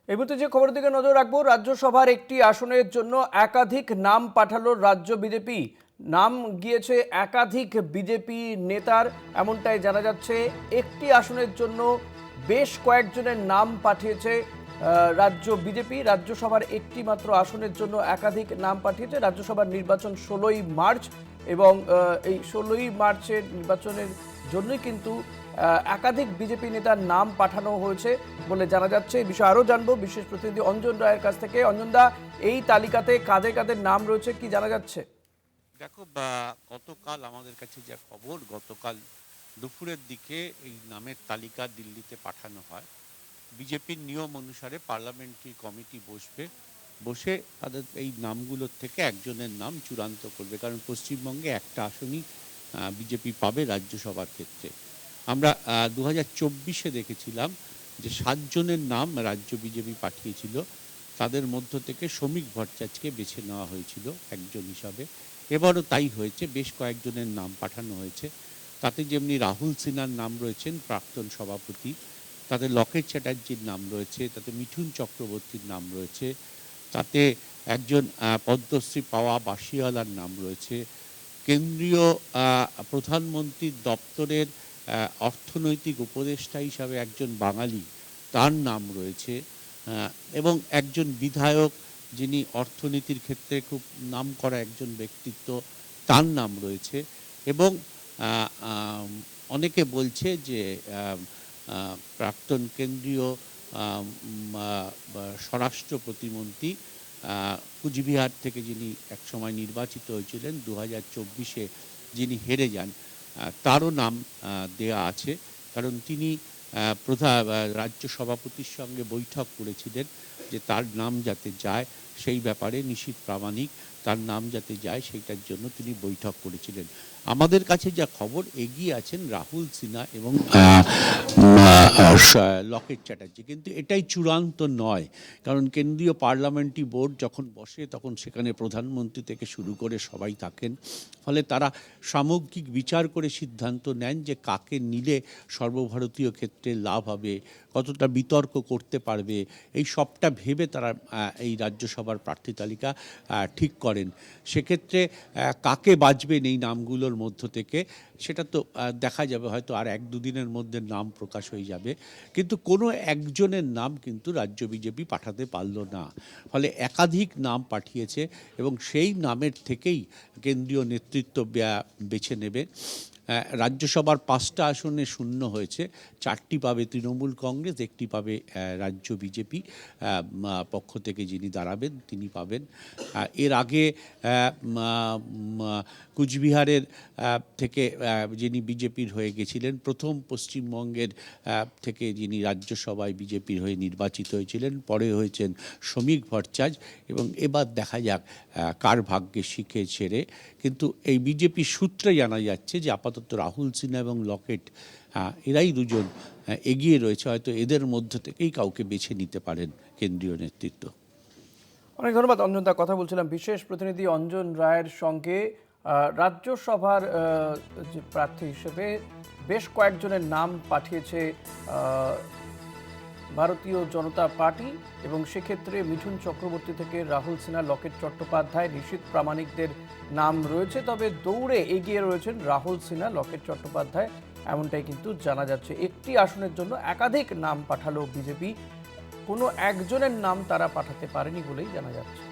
এই মুহূর্তে যে খবরের দিকে নজর রাখবো, রাজ্যসভার একটি আসনের জন্য একাধিক নাম পাঠালো রাজ্য বিজেপি। নাম গিয়েছে একাধিক বিজেপি নেতার, এমনটাই জানা যাচ্ছে। একটি আসনের জন্য বেশ কয়েকজনের নাম পাঠিয়েছে রাজ্য বিজেপি। রাজ্যসভার একটি মাত্র আসনের জন্য একাধিক নাম পাঠিয়েছে। রাজ্যসভার নির্বাচন 16ই মার্চ এবং এই 16ই মার্চের নির্বাচনের জন্যই কিন্তু একাধিক বিজেপি নেতার নাম পাঠানো হয়েছে বলে জানা যাচ্ছে। এই বিষয়ে আরও জানবো বিশেষ প্রতিনিধি অঞ্জন রায়ের কাছ থেকে। অঞ্জনদা, এই তালিকাতে কাদের কাদের নাম রয়েছে কি জানা যাচ্ছে? দেখো, গতকাল আমাদের কাছে যা খবর, গতকাল দুপুরের দিকে এই নামের তালিকা দিল্লিতে পাঠানো হয়। বিজেপির নিয়ম অনুসারে পার্লামেন্টারি কমিটি বসে তাদের এই নামগুলোর থেকে একজনের নাম চূড়ান্ত করবে, কারণ পশ্চিমবঙ্গে একটা আসনই বিজেপি পাবে রাজ্যসভার ক্ষেত্রে। আমরা 2024-এ দেখেছিলাম যে 7 জনের নাম রাজ্য বিজেপি পাঠিয়েছিল, তাদের মধ্য থেকে শ্রমিক ভট্টাচার্যকে বেছে নেওয়া হয়েছিল একজন হিসাবে। এবারও তাই হয়েছে, বেশ কয়েকজনের নাম পাঠানো হয়েছে। তাতে যেমনি রাহুল সিনহার নাম রয়েছেন, প্রাক্তন সভাপতি, তাতে লকেট চ্যাটার্জির নাম রয়েছে, তাতে মিঠুন চক্রবর্তীর নাম রয়েছে, তাতে একজন পদ্মশ্রী পাওয়া বাসিওয়ালার নাম রয়েছে, কেন্দ্রীয় প্রধানমন্ত্রীর দপ্তরের অর্থনৈতিক উপদেষ্টা হিসাবে একজন বাঙালি, তার নাম রয়েছে, এবং একজন বিধায়ক যিনি অর্থনীতির ক্ষেত্রে খুব নামকরা একজন ব্যক্তিত্ব, তার নাম রয়েছে। এবং অনেকে বলছে যে প্রাক্তন কেন্দ্রীয় স্বরাষ্ট্র প্রতিমন্ত্রী, কুচবিহার থেকে যিনি একসময় নির্বাচিত হয়েছিলেন, 2024-এ যিনি হেরে যান, তারও নাম দেয়া আছে। কারণ তিনি রাজ্য সভাপতির সঙ্গে বৈঠক করেছিলেন যে তার নাম যাতে যায় সেই ব্যাপারে, নিশীথ প্রামাণিক, তার নাম যাতে যায় সেইটার জন্য তিনি বৈঠক করেছিলেন। আমাদের কাছে যা খবর, এগিয়ে আছেন রাহুল সিনহা এবং লকেট চ্যাটার্জি, কিন্তু এটাই চূড়ান্ত নয়। কারণ কেন্দ্রীয় পার্লামেন্টারি বোর্ড যখন বসে তখন সেখানে প্রধানমন্ত্রী থেকে শুরু করে সবাই থাকেন। ফলে তারা সামগ্রিক বিচার করে সিদ্ধান্ত নেন যে কাকে নিলে সর্বভারতীয় ক্ষেত্রে লাভ হবে, কতটা বিতর্ক করতে পারবে, এই সবটা ভেবে তারা এই রাজ্যসভার প্রার্থী তালিকা ঠিক করেন। সেক্ষেত্রে কাকে বাছবেন এই নামগুলোর মধ্য থেকে সেটা তো দেখা যাবে, হয়তো আর 1-2 দিনের মধ্যে নাম প্রকাশ হয়ে যাবে। কিন্তু কোনো একজনের নাম কিন্তু রাজ্য বিজেপি পাঠাতে পারল না, ফলে একাধিক নাম পাঠিয়েছে এবং সেই নামের থেকেই কেন্দ্রীয় নেতৃত্ব বেছে নেবে। রাজ্যসভার 5টা আসনে শূন্য হয়েছে, 4টি পাবে তৃণমূল কংগ্রেস, 1টি পাবে রাজ্য বিজেপি পক্ষ থেকে যিনি দাঁড়াবেন তিনি পাবেন। এর আগে কুচবিহারের থেকে যিনি বিজেপির হয়ে গেছিলেন, প্রথম পশ্চিমবঙ্গের থেকে যিনি রাজ্যসভায় বিজেপির হয়ে নির্বাচিত হয়েছিলেন, পরে হয়েছেন শ্রমিক ভট্টাচার্য। এবং এবার দেখা যাক কার ভাগ্যে শিখে ছেড়ে। কিন্তু এই বিজেপি সূত্রে জানা যাচ্ছে যে আপাতত রাহুল সিনহা এবং লকেট, এরাই দুজন এগিয়ে রয়েছে। হয়তো এদের মধ্য থেকেই কাউকে বেছে নিতে পারেন কেন্দ্রীয় নেতৃত্ব। অনেক ধন্যবাদ অঞ্জনদা। কথা বলছিলাম বিশেষ প্রতিনিধি অঞ্জন রায়ের সঙ্গে। রাজ্যসভার যে প্রার্থী হিসেবে বেশ কয়েকজনের নাম পাঠিয়েছে ভারতীয় জনতা পার্টি, এবং সেক্ষেত্রে মিঠুন চক্রবর্তী থেকে রাহুল সিনহা, লকেট চট্টোপাধ্যায়, নিশীথ প্রামাণিকদের নাম রয়েছে। তবে দৌড়ে এগিয়ে রয়েছেন রাহুল সিনহা, লকেট চট্টোপাধ্যায়, এমনটাই কিন্তু জানা যাচ্ছে। একটি আসনের জন্য একাধিক নাম পাঠালো বিজেপি, কোনো একজনের নাম তারা পাঠাতে পারেনি বলেই জানা যাচ্ছে।